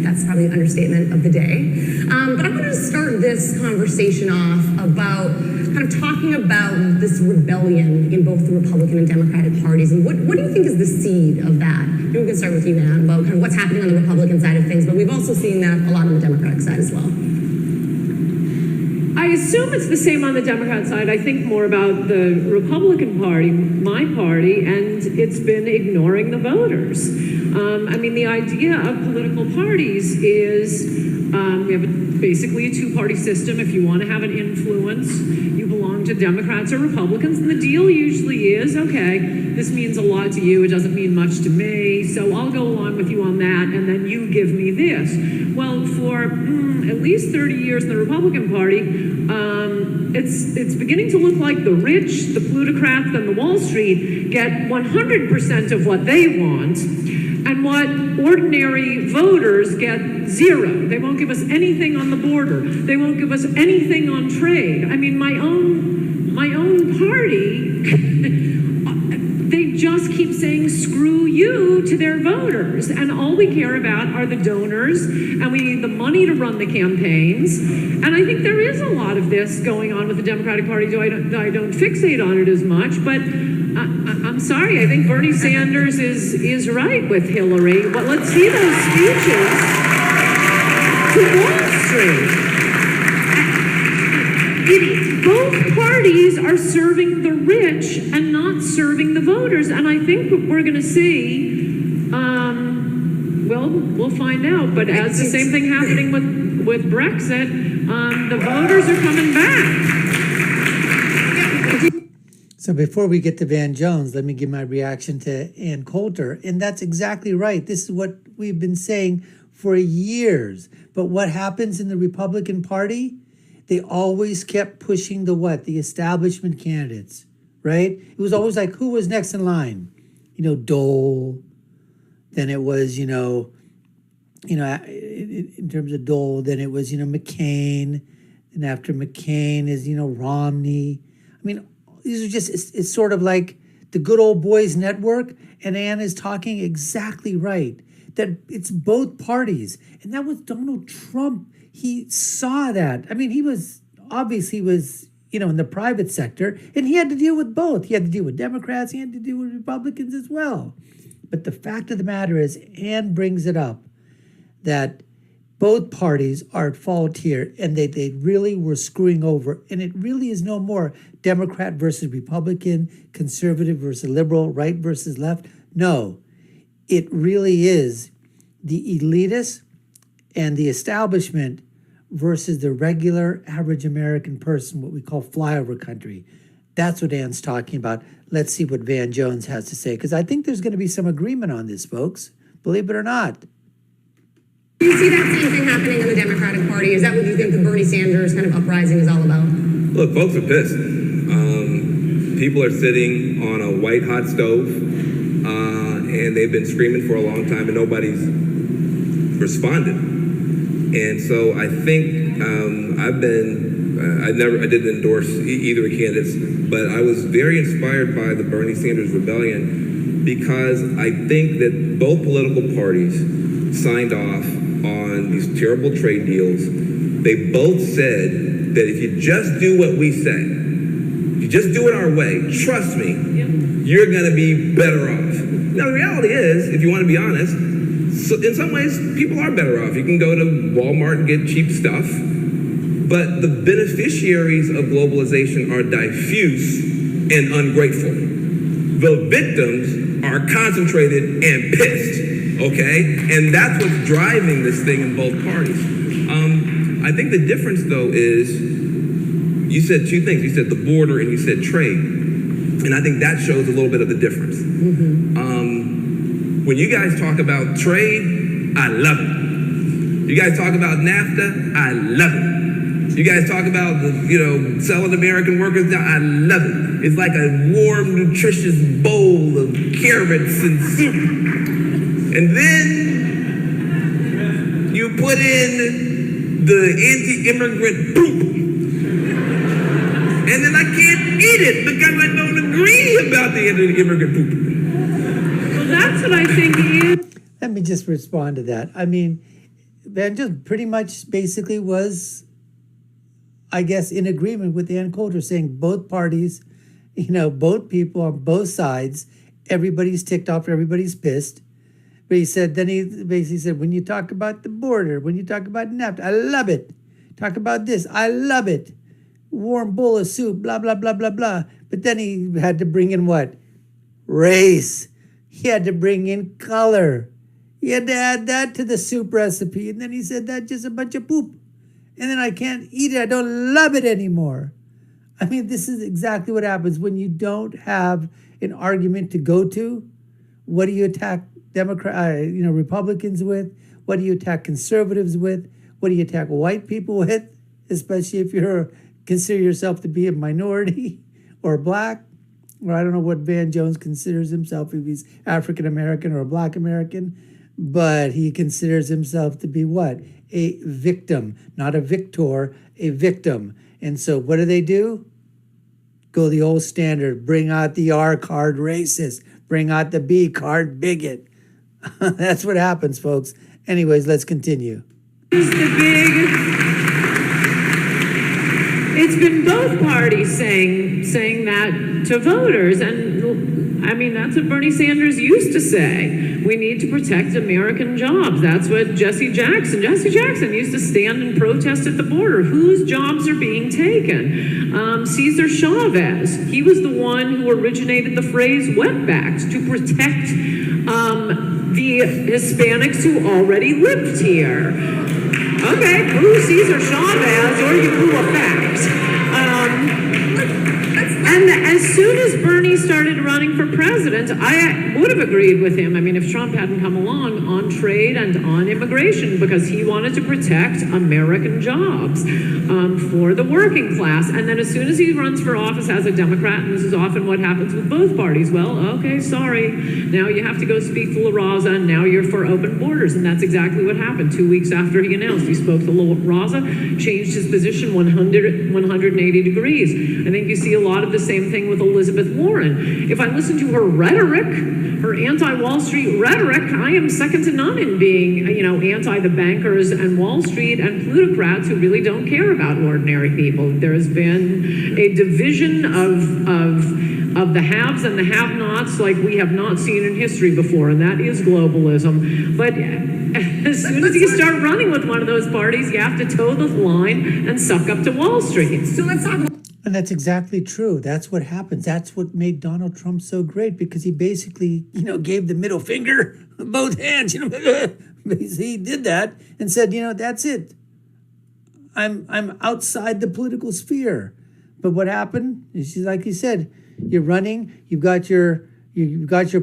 That's probably an understatement of the day. But I wanted to start this conversation off about kind of talking about this rebellion in both the Republican and Democratic parties. And what do you think is the seed of that? Maybe we can start with you, Ann, about kind of what's happening on the Republican side of things. But we've also seen that a lot on the Democratic side as well. I assume it's the same on the Democrat side. I think more about the Republican Party, my party, and it's been ignoring the voters. I mean, the idea of political parties is we have basically a two-party system. If you want to have an influence, you belong to Democrats or Republicans, and the deal usually is, okay, this means a lot to you, it doesn't mean much to me, so I'll go along with you on that, and then you give me this. Well, for at least 30 years in the Republican Party, it's beginning to look like the rich, the plutocrats, and the Wall Street get 100% of what they want, and what ordinary voters get zero. They won't give us anything on the border. They won't give us anything on trade. I mean, my own party, they just keep saying screw you to their voters, and all we care about are the donors, and we need the money to run the campaigns. And I think there is a lot of this going on with the Democratic Party, so I don't fixate on it as much, but I'm sorry, I think Bernie Sanders is right with Hillary. Well, let's see those speeches to Wall Street. Both parties are serving the rich and not serving the voters. And I think what we're going to see, well, we'll find out. But as the same thing happening with Brexit, the voters are coming back. So before we get to Van Jones, let me give my reaction to Ann Coulter. And that's exactly right. This is what we've been saying for years. But what happens in the Republican Party? They always kept pushing the what? The establishment candidates, right? It was always like, who was next in line? Dole. Then it was, in terms of Dole, then it was, McCain. And after McCain is, Romney. I mean, these are just, it's sort of like the good old boys network. And Ann is talking exactly right. That it's both parties. And that was Donald Trump. He saw that. I mean, he was in the private sector, and he had to deal with both. He had to deal with Democrats, he had to deal with Republicans as well. But the fact of the matter is, Ann brings it up, that both parties are at fault here, and they really were screwing over. And it really is no more Democrat versus Republican, conservative versus liberal, right versus left. No, it really is the elitists and the establishment versus the regular average American person, what we call flyover country. That's what Ann's talking about. Let's see what Van Jones has to say, because I think there's going to be some agreement on this, folks. Believe it or not. Do you see that same thing happening in the Democratic Party? Is that what you think the Bernie Sanders kind of uprising is all about? Look, folks are pissed. People are sitting on a white-hot stove, and they've been screaming for a long time, and nobody's responded. And so I think I didn't endorse either of the candidates, but I was very inspired by the Bernie Sanders rebellion because I think that both political parties signed off on these terrible trade deals. They both said that if you just do what we say, if you just do it our way, trust me, you're going to be better off. Now, the reality is, if you want to be honest, so in some ways, people are better off. You can go to Walmart and get cheap stuff, but the beneficiaries of globalization are diffuse and ungrateful. The victims are concentrated and pissed, okay? And that's what's driving this thing in both parties. I think the difference, though, is you said two things. You said the border and you said trade. And I think that shows a little bit of the difference. When you guys talk about trade, I love it. You guys talk about NAFTA, I love it. You guys talk about selling American workers down, I love it. It's like a warm, nutritious bowl of carrots and soup. And then you put in the anti-immigrant poop. And then I can't eat it because I don't agree about the anti-immigrant poop. Well, that's what I think is. let me just respond to that. I mean, Van just pretty much basically was, I guess, in agreement with Ann Coulter, saying both parties, both people on both sides, everybody's ticked off, everybody's pissed. But he said, then he basically said, when you talk about the border, when you talk about NAFTA, I love it. Talk about this, I love it. Warm bowl of soup, blah, blah, blah, blah, blah. But then he had to bring in what? Race. He had to bring in color. He had to add that to the soup recipe. And then he said, that's just a bunch of poop. And then I can't eat it. I don't love it anymore. I mean, this is exactly what happens when you don't have an argument to go to. What do you attack Republicans with? What do you attack conservatives with? What do you attack white people with? Especially if consider yourself to be a minority or black, or I don't know what Van Jones considers himself, if he's African American or a black American, but he considers himself to be what? A victim, not a victor, a victim. And so what do? Go the old standard, bring out the R card racist, bring out the B card bigot. That's what happens, folks. Anyways, let's continue. It's been both parties saying that to voters, and I mean, that's what Bernie Sanders used to say. We need to protect American jobs. That's what Jesse Jackson used to stand and protest at the border. Whose jobs are being taken? Cesar Chavez, he was the one who originated the phrase wetbacks to protect the Hispanics who already lived here. Okay, boo Cesar Chavez, or you boo a fact. And as soon as Bernie started running for president, I would have agreed with him. I mean, if Trump hadn't come along on trade and on immigration, because he wanted to protect American jobs for the working class. And then as soon as he runs for office as a Democrat, and this is often what happens with both parties, well, okay, sorry, now you have to go speak to La Raza, and now you're for open borders. And that's exactly what happened. 2 weeks after he announced, he spoke to La Raza, changed his position 180 degrees. I think you see a lot of the same thing with Elizabeth Warren. If I listen to her rhetoric, her anti-Wall Street rhetoric, I am second to none in being, anti the bankers and Wall Street and plutocrats who really don't care about ordinary people. There has been a division of the haves and the have-nots like we have not seen in history before, and that is globalism. But as soon as you start running with one of those parties, you have to toe the line and suck up to Wall Street. So let's talk about. And that's exactly true. That's what happens. That's what made Donald Trump so great, because he basically, gave the middle finger, both hands, he did that and said, that's it. I'm outside the political sphere. But what happened is, like you said, you're running, you've got your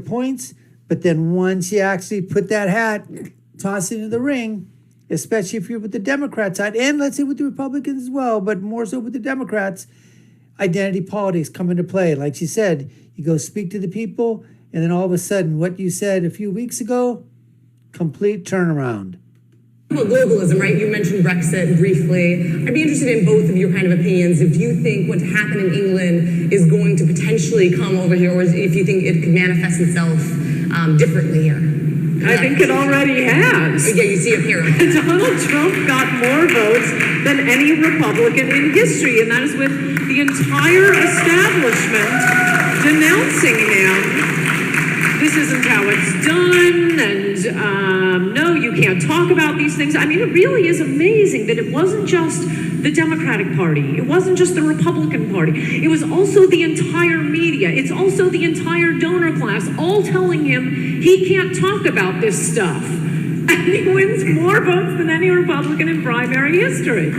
points, but then once you actually put that hat, toss it into the ring, especially if you're with the Democrat side, and let's say with the Republicans as well, but more so with the Democrats, identity politics come into play. Like she said, you go speak to the people, and then all of a sudden, what you said a few weeks ago, complete turnaround. About globalism, right? You mentioned Brexit briefly. I'd be interested in both of your kind of opinions. If you think what happened in England is going to potentially come over here, or if you think it could manifest itself differently here. I think it already has. Yeah, you see a pyramid. Donald Trump got more votes than any Republican in history, and that is with the entire establishment denouncing him. This isn't how it's done, and no, you can't talk about these things. I mean, it really is amazing that it wasn't just the Democratic Party. It wasn't just the Republican Party. It was also the entire media. It's also the entire donor class, all telling him he can't talk about this stuff. And he wins more votes than any Republican in primary history.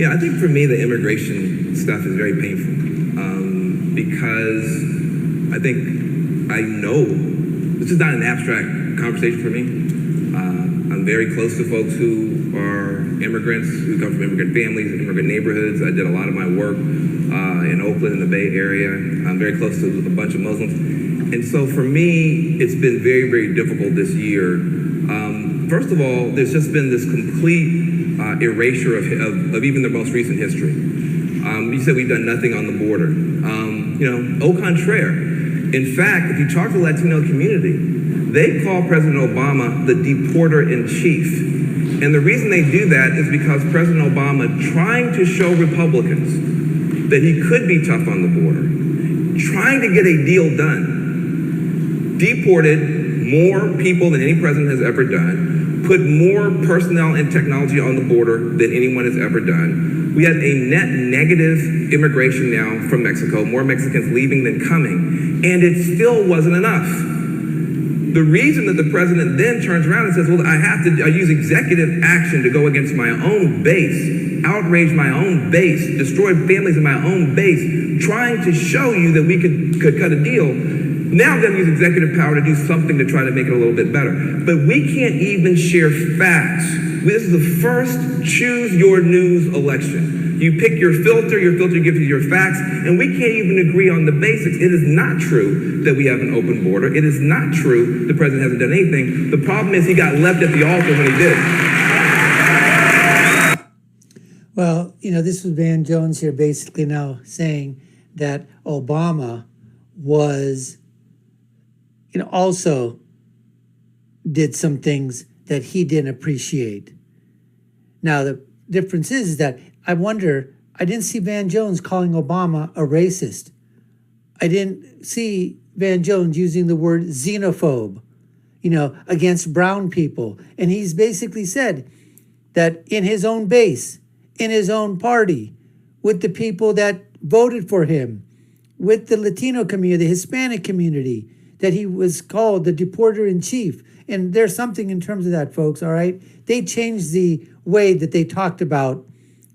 I think for me, the immigration stuff is very painful. Because I think I know this is not an abstract conversation for me. I'm very close to folks who are immigrants, who come from immigrant families, immigrant neighborhoods. I did a lot of my work in Oakland, in the Bay Area. I'm very close to a bunch of Muslims. And so for me, it's been very, very difficult this year. First of all, there's just been this complete erasure of even the most recent history. You said we've done nothing on the border. Au contraire. In fact, if you talk to the Latino community, they call President Obama the deporter in chief. And the reason they do that is because President Obama, trying to show Republicans that he could be tough on the border, trying to get a deal done, deported more people than any president has ever done, put more personnel and technology on the border than anyone has ever done. We have a net negative immigration now from Mexico, more Mexicans leaving than coming, and it still wasn't enough. The reason that the president then turns around and says, well, I use executive action to go against my own base, outrage my own base, destroy families in my own base, trying to show you that we could cut a deal. Now I'm going to use executive power to do something to try to make it a little bit better. But we can't even share facts. This is the first choose your news election. You pick your filter gives you your facts, and we can't even agree on the basics. It is not true that we have an open border. It is not true the president hasn't done anything. The problem is he got left at the altar when he did. Well, this was Van Jones here basically now saying that Obama was, also did some things that he didn't appreciate. Now, the difference is that I didn't see Van Jones calling Obama a racist. I didn't see Van Jones using the word xenophobe, against brown people. And he's basically said that in his own base, in his own party, with the people that voted for him, with the Latino community, the Hispanic community, that he was called the deporter in chief. And there's something in terms of that, folks, all right? They changed the way that they talked about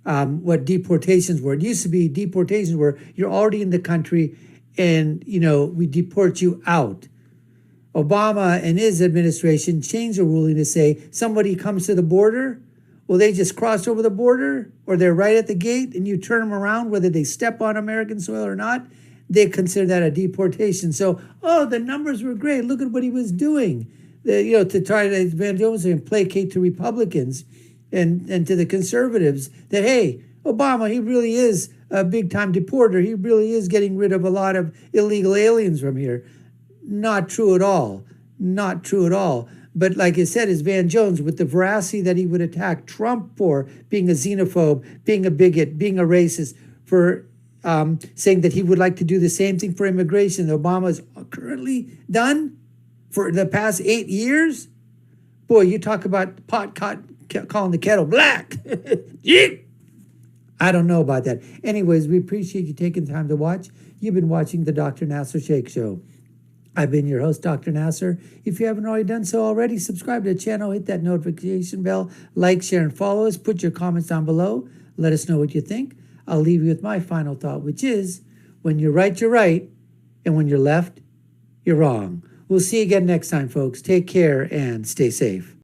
what deportations were. It used to be deportations were you're already in the country and, we deport you out. Obama and his administration changed the ruling to say somebody comes to the border, well, they just cross over the border or they're right at the gate and you turn them around, whether they step on American soil or not, they consider that a deportation. So, the numbers were great. Look at what he was doing, to try to, Van Jones, and placate to Republicans and to the conservatives that, hey, Obama, he really is a big-time deporter. He really is getting rid of a lot of illegal aliens from here. Not true at all. Not true at all. But like I said, is Van Jones, with the veracity that he would attack Trump for being a xenophobe, being a bigot, being a racist, for saying that he would like to do the same thing for immigration that Obama has currently done for the past 8 years. Boy, you talk about calling the kettle black. I don't know about that. Anyways, we appreciate you taking time to watch. You've been watching the Dr. Nasser Sheikh Show. I've been your host, Dr. Nasser. If you haven't already done so already, subscribe to the channel, hit that notification bell, like, share, and follow us. Put your comments down below. Let us know what you think. I'll leave you with my final thought, which is, when you're right, you're right. And when you're left, you're wrong. We'll see you again next time, folks. Take care and stay safe.